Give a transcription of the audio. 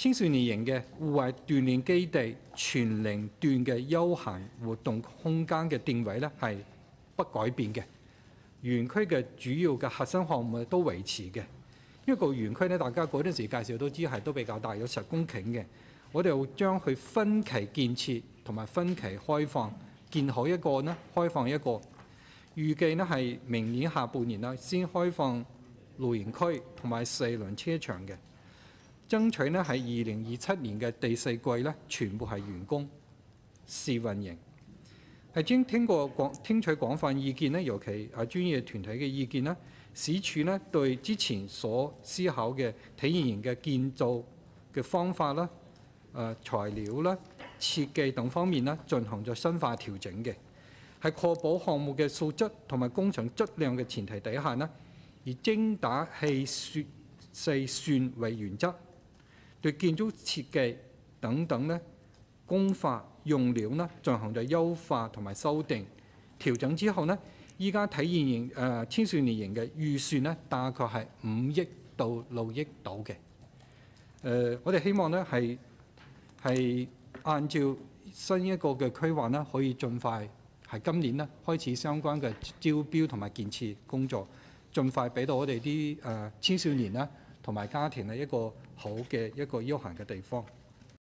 青少年型嘅戶外鍛鍊基地全齡段嘅休閒活動空間嘅定位咧係不改變嘅。園區嘅主要嘅核心項目都維持嘅。呢個園區咧，大家嗰陣時介紹都知係都比較大，有10公頃嘅。我哋會將佢分期建設同埋分期開放，建好一個呢，開放一個。預計呢係明年下半年啦，先開放露營區同埋4輪車場嘅。爭取呢係2027年嘅第4季咧，全部係完工試運營。係經聽取廣泛意見咧，尤其專業團體嘅意見咧，市署咧對之前所思考嘅體驗型嘅建造嘅方法啦、材料啦、設計等方面咧，進行咗深化調整嘅，係確保項目嘅素質同埋工程質量嘅前提底下呢，以精打細算為原則，對建築設計等等咧工法用料呢進行咗優化同埋修訂調整之後呢，依家體驗型青少年型嘅預算呢，大概係5億到6億度嘅。我哋希望呢係按照新一個嘅規劃呢，可以盡快係今年呢開始相關嘅招標同埋建設工作，盡快俾到我哋啲青少年啦同埋家庭呢一個好嘅一個休閒嘅地方。